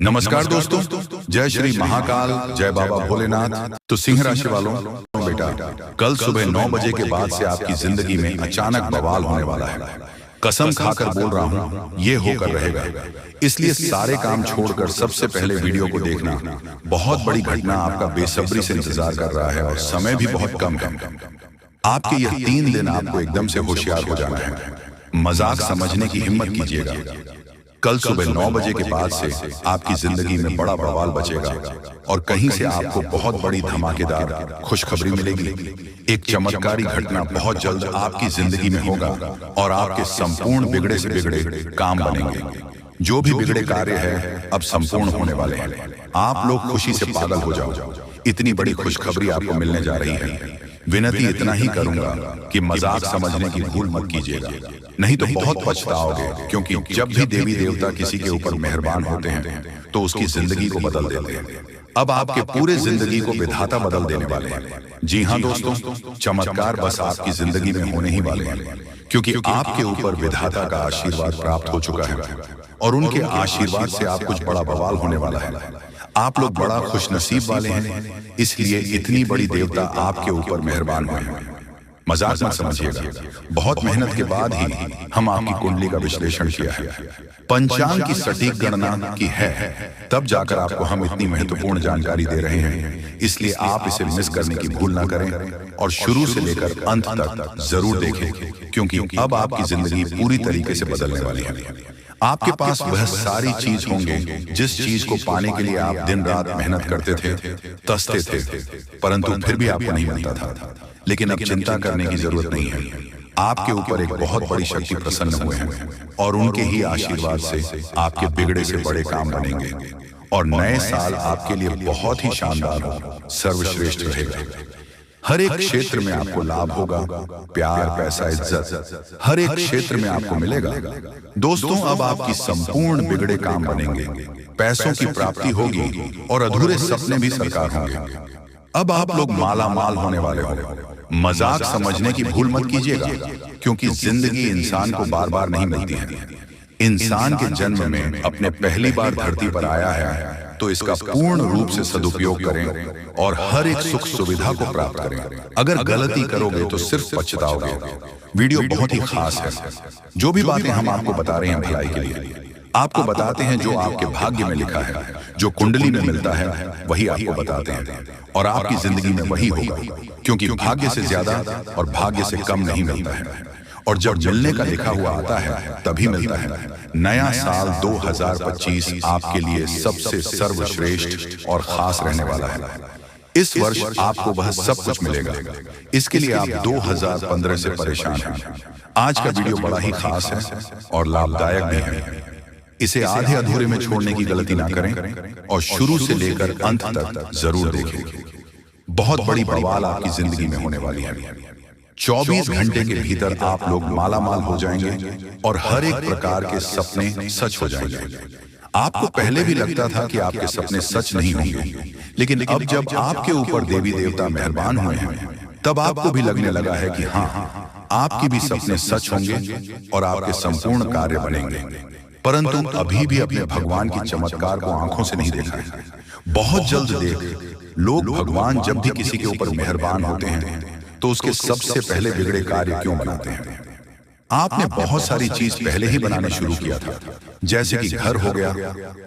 नमस्कार दोस्तों, जय श्री महाकाल, जय बाबा भोलेनाथ। तो सिंह राशि वालों, बेटा कल सुबह 9 बजे के बाद से आपकी जिंदगी में अचानक बवाल होने वाला है। कसम खाकर बोल रहा हूँ, ये होकर रहेगा। इसलिए सारे काम छोड़कर सबसे पहले वीडियो को देखना। बहुत बड़ी घटना आपका बेसब्री से इंतजार कर रहा है और समय भी बहुत कम है। आपके ये 3 दिन आपको एकदम से होशियार हो जाना है। मजाक समझने की हिम्मत कीजिएगा। कल सुबह 9 बजे के बाद से आपकी जिंदगी में बड़ा बवाल बचेगा और कहीं से आपको बहुत बड़ी धमाकेदार खुशखबरी मिलेगी। एक चमत्कारी घटना बहुत जल्द आपकी जिंदगी में होगा और आपके संपूर्ण बिगड़े से बिगड़े काम बनेंगे। जो भी बिगड़े कार्य है अब संपूर्ण होने वाले हैं। आप लोग खुशी से पागल हो जाओ। इतनी बड़ी खुशखबरी आपको मिलने जा रही है। विनती इतना ही करूंगा कि मजाक समझने की भूल मत कीजिएगा, नहीं तो बहुत पछताओगे। क्योंकि जब भी देवी देवता किसी के ऊपर मेहरबान होते हैं तो उसकी जिंदगी को बदल देते हैं। अब आपके पूरे जिंदगी को विधाता बदल देने वाले हैं। जी हाँ दोस्तों, चमत्कार बस आपकी जिंदगी में होने ही वाले हैं, क्योंकि आपके ऊपर विधाता का आशीर्वाद प्राप्त हो चुका है और उनके आशीर्वाद से आप कुछ बड़ा बवाल होने वाला है। आप लोग बड़ा खुशनसीब वाले हैं, इसलिए इतनी बड़ी देवता आपके ऊपर मेहरबान हुए हैं। मजाक मत समझिएगा। बहुत मेहनत के बाद ही हम आपकी कुंडली का विश्लेषण किया है। पंचांग की सटीक गणना की है, तब जाकर आपको हम इतनी महत्वपूर्ण जानकारी दे रहे हैं। इसलिए आप इसे मिस करने की भूल ना करें और शुरू से लेकर अंत तक जरूर देखें, क्योंकि अब आपकी जिंदगी पूरी तरीके से बदलने वाली है। आपके पास वह सारी चीज होंगे जिस चीज को पाने के लिए आप दिन रात मेहनत करते थे, तसते थे, परंतु फिर भी आपको नहीं मिलता था। लेकिन अब चिंता करने की जरूरत नहीं है। आपके ऊपर एक बहुत बड़ी शक्ति प्रसन्न हुए हैं और उनके ही आशीर्वाद से आपके बिगड़े से बड़े काम बनेंगे और नए साल आपके लिए बहुत ही शानदार हो, सर्वश्रेष्ठ रहेगा। हर एक क्षेत्र में आपको लाभ होगा। प्यार, पैसा, इज्जत हर एक क्षेत्र में आपको मिलेगा। दोस्तों, अब आपकी संपूर्ण बिगड़े काम बनेंगे, पैसों की प्राप्ति होगी और अधूरे सपने भी साकार होंगे। अब आप लोग माला माल होने वाले हो। मजाक समझने की भूल मत कीजिएगा, क्योंकि जिंदगी इंसान को बार बार नहीं मिलती है। इंसान के जन्म में अपने पहली बार धरती पर आया है तो इसका पूर्ण रूप से सदुपयोग करें और हर एक सुख सुविधा को प्राप्त करें। अगर गलती करोगे तो सिर्फ पछताओगे। वीडियो बहुत ही खास है। जो भी बातें हम आपको बता रहे हैं भलाई के लिए, आपको बताते हैं जो आपके भाग्य में लिखा है, जो कुंडली में मिलता है वही आपको बताते हैं और आपकी जिंदगी में वही होगा, क्योंकि भाग्य से ज्यादा और भाग्य से कम नहीं मिलता है। और जब मिलने का लिखा हुआ आता है तभी मिलता है। नया साल 2025 आपके लिए सबसे सर्वश्रेष्ठ और खास रहने वाला है। इस वर्ष आपको वह सब कुछ मिलेगा। इसके लिए आप 2015 से परेशान हैं। आज का वीडियो बड़ा ही खास है और लाभदायक भी है। इसे आधे अधूरे में छोड़ने की गलती ना करें और शुरू से लेकर अंत तक जरूर देखें। बहुत बड़ी बवाल आपकी जिंदगी में होने वाली है। 24 घंटे के भीतर आप लोग माला माल हो जाएंगे और हर एक प्रकार के सपने सच हो जाएंगे। आपको पहले भी लगता था कि आपके सपने सच नहीं होंगे, लेकिन अब जब आपके ऊपर देवी देवता मेहरबान हुए हैं तब आपको भी लगने लगा है कि हाँ, आपकी भी सपने सच होंगे और आपके संपूर्ण कार्य बनेंगे। परंतु अभी भी अपने भगवान की चमत्कार को आंखों से नहीं देखा है। बहुत जल्द देख। लोग भगवान जब भी किसी के ऊपर मेहरबान होते हैं तो उसके सबसे पहले बिगड़े कार्य क्यों बनाते हैं? आपने बहुत सारी चीज पहले ही बनाने शुरू किया था, जैसे कि घर हो गया,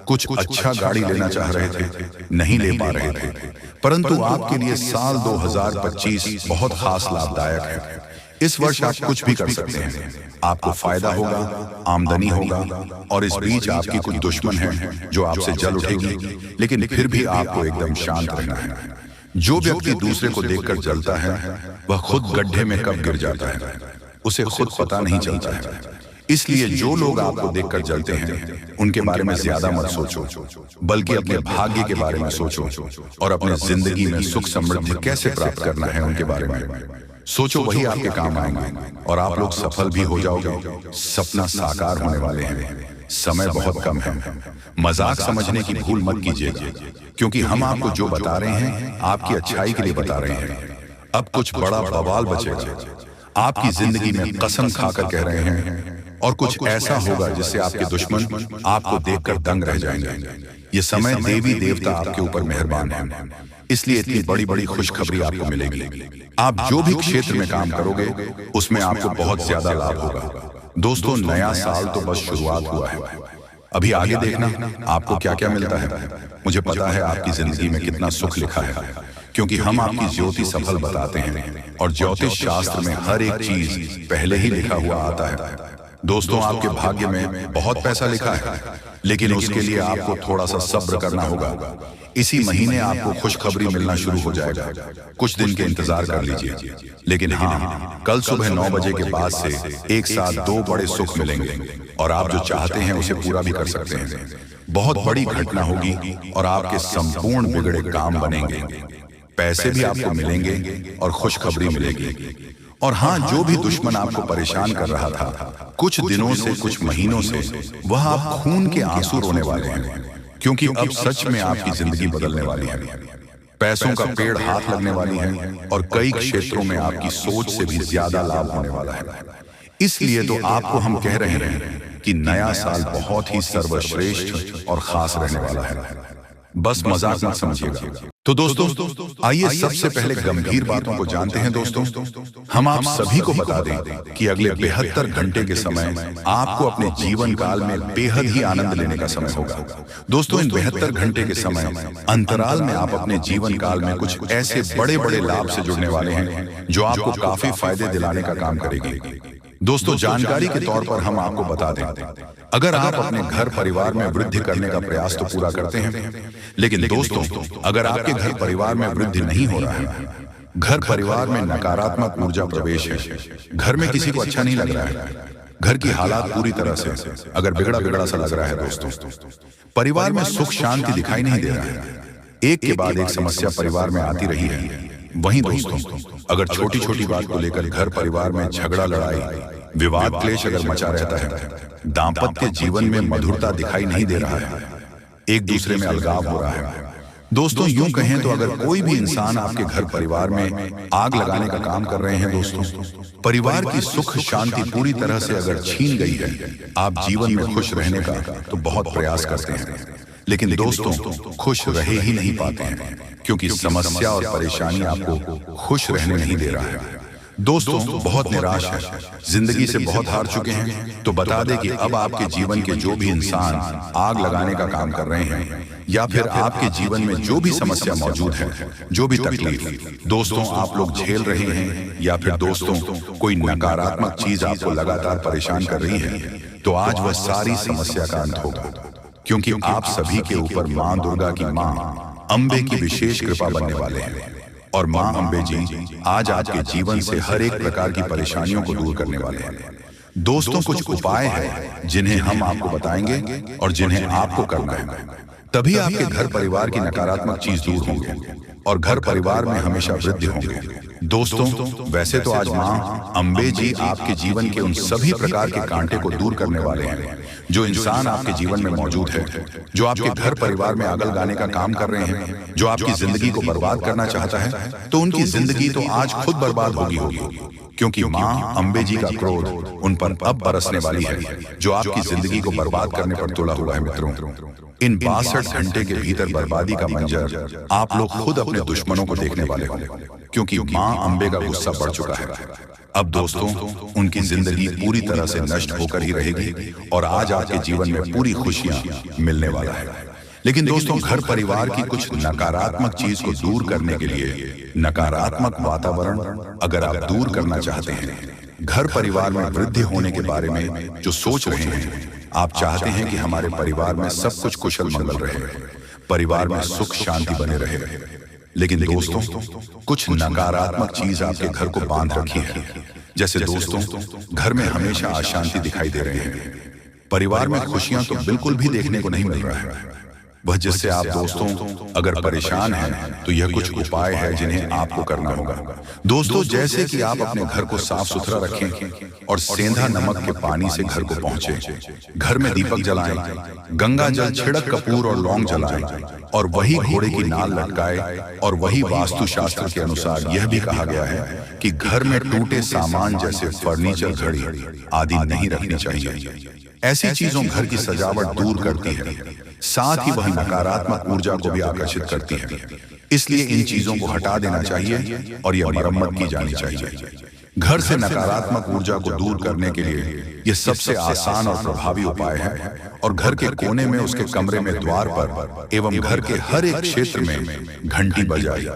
कुछ अच्छा गाड़ी लेना चाह रहे थे, नहीं ले पा रहे थे। परंतु आपके लिए साल 2025 बहुत खास लाभदायक है। इस वर्ष आप कुछ भी कर सकते हैं। आपको फायदा होगा, आमदनी होगा और इस बीच आपकी कुछ दुश्मन हैं जो आपसे जल उठेगी, लेकिन फिर भी आपको एकदम शांत रहना है। जो व्यक्ति दूसरे को देखकर जलता है वह खुद गड्ढे में कब गिर जाता है उसे खुद पता नहीं चलता है। इसलिए जो लोग आपको देखकर जलते हैं उनके बारे में ज्यादा मत सोचो, बल्कि अपने भाग्य के बारे में सोचो और अपने जिंदगी में सुख समृद्धि कैसे प्राप्त करना है उनके बारे में सोचो। वही आपके काम आएंगे और आप लोग सफल भी हो जाओगे। सपना साकार होने वाले हैं। समय बहुत कम है। मजाक समझने की भूल मत कीजिएगा, क्योंकि हम आपको जो बता रहे हैं आपकी अच्छाई के लिए बता रहे हैं। अब कुछ बड़ा बवाल बचेगा। आपकी जिंदगी में कसम खाकर कह रहे हैं और कुछ ऐसा होगा जिससे आपके दुश्मन आपको देखकर दंग रह जाएंगे। ये समय देवी देवता आपके ऊपर मेहरबान है, इसलिए इतनी बड़ी बड़ी खुशखबरी आपको मिलेगी। आप जो भी क्षेत्र में काम करोगे उसमें आपको बहुत ज्यादा लाभ होगा। दोस्तों, नया साल तो बस शुरुआत हुआ है, अभी आगे देखना आपको क्या क्या मिलता है। मुझे पता है आपकी जिंदगी में कितना सुख लिखा है, क्योंकि हम आपकी ज्योति सफल बताते हैं और ज्योतिष शास्त्र में हर एक चीज पहले ही लिखा हुआ आता है। दोस्तों, आपके भाग्य में बहुत पैसा लिखा है, लेकिन उसके लिए आपको थोड़ा सा सब्र करना होगा। इसी महीने आपको खुशखबरी मिलना शुरू हो जाएगा, कुछ दिन के इंतजार कर लीजिए। लेकिन हाँ, कल सुबह 9 बजे के बाद से एक साथ 2 बड़े सुख मिलेंगे और आप जो चाहते हैं उसे पूरा भी कर सकते हैं। बहुत बड़ी घटना होगी और आपके संपूर्ण बिगड़े काम बनेंगे, पैसे भी आपको मिलेंगे और खुशखबरी मिलेगी। और हाँ, जो भी दुश्मन आपको परेशान कर रहा था कुछ दिनों से, कुछ महीनों से, वह आप खून के आंसू रोने वाले हैं, क्योंकि अब सच में आपकी जिंदगी बदलने वाली है। पैसों का पेड़ हाथ लगने वाली है और कई क्षेत्रों में आपकी सोच से भी ज्यादा लाभ होने वाला है। इसलिए तो आपको हम कह रहे हैं कि नया साल बहुत ही सर्वश्रेष्ठ और खास रहने वाला है, बस मजाक मत समझिएगा। तो दोस्तों, आइए सबसे पहले गंभीर बातों को जानते हैं। दोस्तों, हम आप सभी को बता दें कि अगले 72 घंटे के समय आपको अपने जीवन काल में बेहद ही आनंद लेने का समय होगा। दोस्तों, इन 72 घंटे के समय अंतराल में आप अपने जीवन काल में कुछ ऐसे बड़े बड़े लाभ से जुड़ने वाले हैं जो आपको काफी फायदे दिलाने का काम करेगी। दोस्तों, जानकारी के तौर पर हम आपको बता दें, अगर आप अपने घर परिवार में वृद्धि करने का प्रयास तो पूरा करते हैं, लेकिन दोस्तों, अगर आपके घर परिवार में वृद्धि नहीं हो रहा है, घर परिवार में नकारात्मक ऊर्जा प्रवेश है, घर में किसी को अच्छा नहीं लग रहा है, घर की हालात पूरी तरह से अगर बिगड़ा बिगड़ा सा लग रहा है, दोस्तों, परिवार में सुख शांति दिखाई नहीं दे रहा है, एक के बाद एक समस्या परिवार में आती रही है। वहीं दोस्तों, अगर छोटी छोटी बात को लेकर घर परिवार में झगड़ा, लड़ाई, विवाद, क्लेश अगर मचा रहता है, दाम्पत्य जीवन में मधुरता दिखाई नहीं दे रहा है, एक दूसरे में अलगाव हो रहा है, दोस्तों, यूं कहें तो अगर कोई भी इंसान आपके घर परिवार में आग लगाने का काम कर रहे हैं, दोस्तों, परिवार की सुख शांति पूरी तरह से अगर छीन गई है, आप जीवन में खुश रहने का तो बहुत प्रयास करते हैं, लेकिन दोस्तों, खुश रहे ही नहीं पाते हैं, क्योंकि समस्या और परेशानी आपको खुश रहने नहीं दे रहा है। दोस्तों, बहुत निराश है, जिंदगी से बहुत हार चुके हैं, तो बता दें कि अब आपके जीवन के जो भी इंसान आग लगाने का काम कर रहे हैं, या फिर आपके जीवन में जो भी समस्या मौजूद है, जो भी तकलीफ दोस्तों आप लोग झेल रहे हैं, या फिर दोस्तों कोई नकारात्मक चीज आपको लगातार परेशान कर रही है, तो आज वह सारी समस्या का अंत होगा, क्योंकि आप सभी के ऊपर माँ दुर्गा की माँ अम्बे की विशेष कृपा बनने वाले हैं। और माँ अम्बे जी आज आपके जीवन से हर एक प्रकार की परेशानियों को दूर करने वाले हैं। दोस्तों, कुछ उपाय हैं जिन्हें हम आपको बताएंगे और जिन्हें आपको करना है, तभी आपके घर परिवार की नकारात्मक चीज दूर होंगे और घर परिवार में हमेशा वृद्धि होंगे। दोस्तों, वैसे तो आज माँ अम्बे जी आपके जीवन के उन सभी प्रकार के कांटे को दूर करने वाले हैं जो इंसान आपके जीवन में मौजूद है, जो आपके घर परिवार में आग लगाने का काम कर रहे हैं, जो आपकी जिंदगी को बर्बाद करना चाहता है, तो उनकी जिंदगी तो आज खुद बर्बाद होगी, क्योंकि माँ अम्बे जी का क्रोध उन पर अब बरसने वाली है, जो आपकी जिंदगी को बर्बाद करने पर तुला हुआ है। मित्रों, इन 62 घंटे के भीतर बर्बादी का मंजर आप लोग खुद अपने दुश्मनों को देखने वाले हो, क्योंकि माँ अम्बे का गुस्सा बढ़ चुका है। अब दोस्तों, उनकी जिंदगी पूरी तरह से नष्ट होकर ही रहेगी और आज आपके जीवन में पूरी खुशियां मिलने वाला है। लेकिन दोस्तों, घर परिवार की कुछ नकारात्मक चीज को दूर करने के लिए, नकारात्मक वातावरण अगर आप दूर करना चाहते हैं, घर परिवार में वृद्धि होने के बारे में जो सोच रहे हैं, आप चाहते हैं कि हमारे परिवार में सब कुछ कुशल मंगल रहे, परिवार में सुख शांति बने रहे, लेकिन दोस्तों कुछ नकारात्मक चीज आपके घर को बांध रखी है। जैसे दोस्तों, घर में हमेशा अशांति दिखाई दे रहे हैं, परिवार में खुशियां तो बिल्कुल भी देखने को नहीं मिल रहा है। वह जिससे आप दोस्तों अगर परेशान हैं, तो यह कुछ उपाय है जिन्हें आपको करना होगा। दोस्तों, जैसे कि आप अपने घर को साफ सुथरा रखें और सेंधा नमक के पानी से घर को पहुंचे, घर में दीपक जलाएं, गंगा जल छिड़क कपूर और लौंग जलाएं और वही घोड़े की नाल लटकाए। और वही वास्तु शास्त्र के अनुसार यह भी कहा गया है कि घर में टूटे सामान जैसे फर्नीचर, घड़ी आदि नहीं रखनी चाहिए। ऐसी चीजों घर की सजावट दूर करती है। साथ ही वह नकारात्मक ऊर्जा को भी आकर्षित करती है। इसलिए इन चीजों को हटा देना चाहिए और यह मरम्मत की जानी चाहिए। घर से नकारात्मक ऊर्जा को दूर करने के लिए यह सबसे आसान और प्रभावी उपाय है और घर के कोने में उसके कमरे में द्वार पर एवं घर के हर एक क्षेत्र में घंटी बजाई।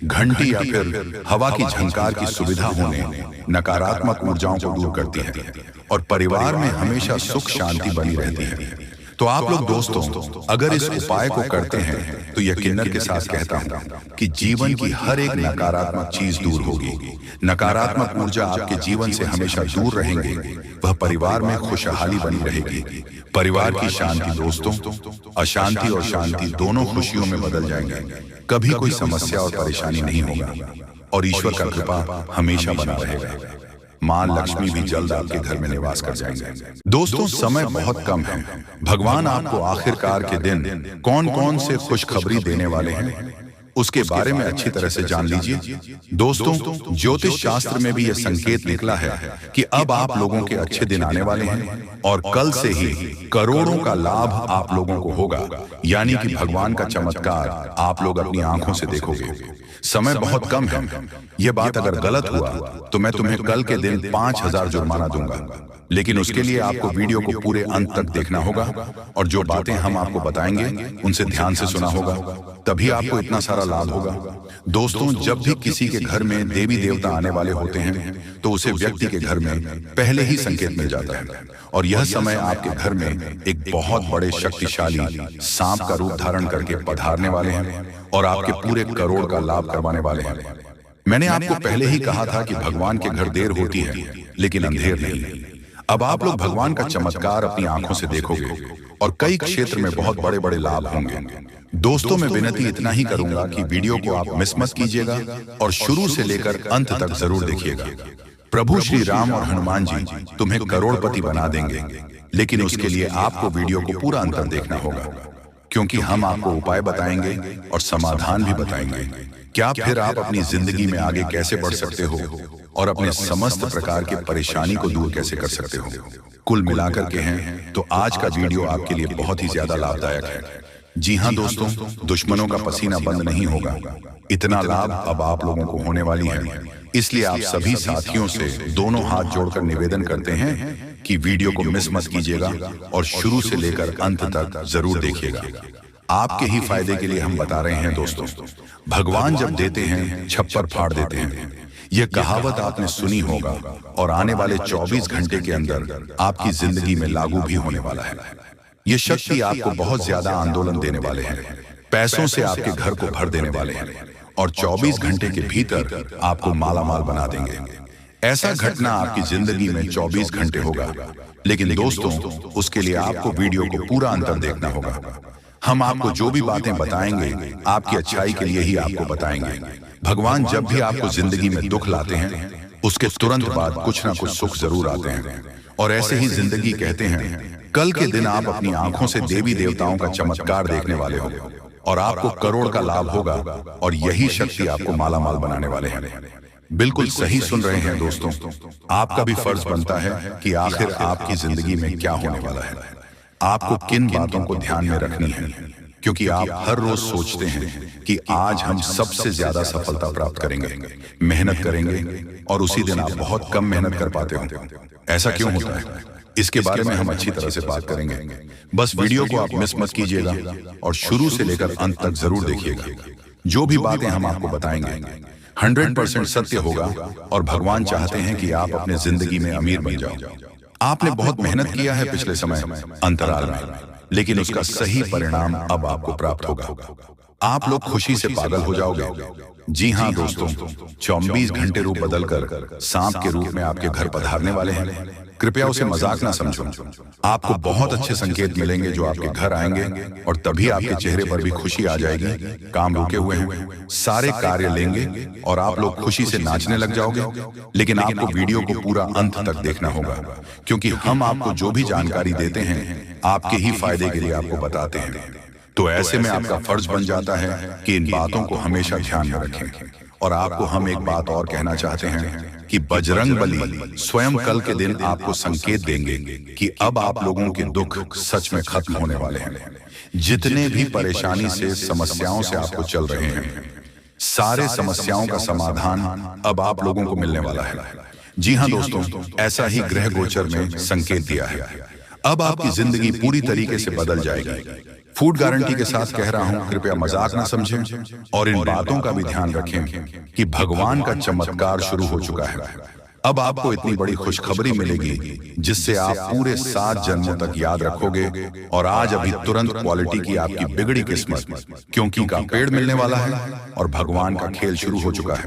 घंटी या फिर हवा की झंकार की सुविधा होने नकारात्मक ऊर्जाओं को दूर करती है और परिवार में हमेशा सुख शांति बनी रहती है। तो आप लोग दोस्तों अगर इस उपाय को करते हैं तो यकीनन के साथ कहता हूं कि जीवन की हर एक नकारात्मक चीज दूर होगी। नकारात्मक ऊर्जा आपके जीवन से हमेशा दूर रहेंगे। वह परिवार में खुशहाली बनी रहेगी। परिवार की शांति दोस्तों, अशांति और शांति दोनों खुशियों में बदल जाएंगे। कभी कोई समस्या और परेशानी नहीं होगा और ईश्वर का कृपा हमेशा बना रहेगा। मां लक्ष्मी भी जल्द आपके घर में निवास कर जाएंगे। दोस्तों समय बहुत कम है। भगवान आपको आखिरकार के दिन कौन कौन से खुशखबरी देने वाले हैं उसके बारे में अच्छी तरह से जान लीजिए। दोस्तों ज्योतिष शास्त्र में भी यह संकेत निकला है कि अब आप लोगों के अच्छे दिन आने वाले हैं और कल से ही करोड़ों का लाभ आप लोगों को होगा। यानी कि भगवान का चमत्कार आप लोग अपनी आंखों से देखोगे। समय बहुत कम है। यह बात अगर गलत हुआ तो मैं तुम्हें कल के दिन 5000 जुर्माना दूंगा। लेकिन उसके लिए आपको वीडियो को पूरे अंत तक देखना होगा और जो बातें हम आपको बताएंगे उनसे ध्यान से सुना होगा, तभी आपको इतना सारा लाभ होगा। दोस्तों जब भी किसी के घर में देवी देवता आने वाले होते हैं तो उसे व्यक्ति के घर में पहले ही संकेत मिल जाता है और यह समय आपके घर में एक बहुत बड़े शक्तिशाली सांप का रूप धारण करके पधारने वाले हैं और आपके पूरे करोड़ का लाभ करवाने वाले हैं। मैंने आपको पहले ही कहा था कि भगवान के घर देर होती है लेकिन अंधेर नहीं। अब आप लोग भगवान का चमत्कार अपनी आंखों से देखोगे और कई क्षेत्र में बहुत बड़े बड़े लाभ होंगे। दोस्तों मैं विनती इतना ही करूंगा कि वीडियो को आप मिस मत कीजिएगा और शुरू से लेकर अंत तक जरूर देखिएगा। प्रभु श्री राम और हनुमान जी तुम्हें करोड़पति बना देंगे, लेकिन उसके लिए आपको वीडियो को पूरा अंत तक देखना होगा, क्योंकि हम आपको उपाय बताएंगे और समाधान भी बताएंगे। क्या फिर आप अपनी जिंदगी में आगे कैसे बढ़ सकते हो और अपने समस्त प्रकार की परेशानी को दूर कैसे कर सकते हो। कुल मिलाकर के हैं तो आज का वीडियो आपके लिए बहुत ही ज्यादा लाभदायक है। जी हाँ दोस्तों, दुश्मनों का पसीना बंद नहीं होगा। इतना लाभ अब आप लोगों को होने वाली है। इसलिए आप सभी साथियों से दोनों हाथ जोड़कर निवेदन करते हैं कि वीडियो को मिस मत कीजिएगा और शुरू से लेकर अंत तक जरूर देखिएगा। आपके ही फायदे के लिए हम बता रहे हैं दोस्तों। भगवान जब देते हैं छप्पर फाड़ देते हैं, यह कहावत आपने सुनी होगा और आने वाले 24 घंटे के अंदर आपकी जिंदगी में लागू भी होने वाला है। ये शक्ति आपको बहुत ज्यादा आंदोलन देने वाले हैं, पैसों से आपके घर को भर देने वाले हैं और 24 घंटे के भीतर आपको मालामाल बना देंगे। ऐसा घटना आपकी जिंदगी में 24 घंटे होगा, लेकिन दोस्तों उसके लिए आपको वीडियो को पूरा अंतर देखना होगा। हम आपको जो भी बातें बताएंगे आपकी अच्छाई के लिए ही आपको बताएंगे। भगवान जब भी आपको जिंदगी में दुख लाते हैं उसके तुरंत बाद कुछ ना कुछ सुख जरूर आते हैं और ऐसे ही जिंदगी कहते हैं। कल के दिन आप अपनी आंखों से देवी देवताओं का चमत्कार देखने वाले हो और आपको करोड़ का लाभ होगा और यही शक्ति आपको मालामाल बनाने वाले हैं। बिल्कुल सही सुन रहे हैं दोस्तों। आपका भी फर्ज बनता है कि आखिर आपकी जिंदगी में क्या होने वाला है, आपको किन बातों को ध्यान में रखनी है, क्योंकि आप हर रोज सोचते हैं कि आज हम सबसे ज्यादा सफलता प्राप्त करेंगे, मेहनत करेंगे और उसी दिन आप बहुत कम मेहनत कर पाते हो। ऐसा क्यों होता है, इसके बारे में हम अच्छी तरह से बात करेंगे। बस वीडियो को आप मिस मत कीजिएगा और शुरू से लेकर अंत तक जरूर देखिएगा। जो भी बातें हम आपको बताएंगे 100% सत्य होगा और भगवान चाहते हैं कि आप अपने जिंदगी में अमीर बन जाओ। आपने बहुत मेहनत किया है पिछले समय अंतराल में, लेकिन उसका सही परिणाम अब आपको प्राप्त होगा। आप लोग खुशी से पागल हो जाओगे। जी हाँ दोस्तों, 24 घंटे रूप बदलकर सांप के रूप में आपके घर पधारने वाले हैं। कृपया उसे मजाक ना समझो। आपको बहुत अच्छे संकेत मिलेंगे जो आपके घर आएंगे और तभी आपके चेहरे पर भी खुशी आ जाएगी। काम रुके हुए हैं, सारे कार्य लेंगे और आप लोग खुशी से नाचने लग जाओगे। लेकिन आपको वीडियो को पूरा अंत तक देखना होगा, क्योंकि हम आपको जो भी जानकारी देते हैं आपके ही फायदे के लिए आपको बताते हैं। तो ऐसे में आपका फर्ज बन जाता है कि इन बातों को हमेशा ध्यान में रखें। और आपको हम एक बात और कहना चाहते हैं कि बजरंग बली स्वयं कल के दिन आपको संकेत देंगे कि अब आप लोगों के दुख सच में खत्म होने वाले हैं। जितने भी परेशानी से, समस्याओं से आपको चल रहे हैं, सारे समस्याओं का समाधान अब आप लोगों को मिलने वाला है। जी हाँ दोस्तों, ऐसा ही ग्रह गोचर में संकेत दिया है। अब आपकी जिंदगी पूरी तरीके से बदल जाएगी। फूड गारंटी के साथ कह रहा हूं, कृपया मजाक ना समझें और इन बातों का भी ध्यान रखें कि भगवान का चमत्कार शुरू हो चुका है। अब आपको इतनी बड़ी खुशखबरी मिलेगी जिससे आप पूरे 7 जन्मों तक याद रखोगे। और आज अभी तुरंत क्वालिटी की आपकी बिगड़ी किस्मत क्योंकि का पेड़ मिलने वाला है और भगवान का खेल शुरू हो चुका है।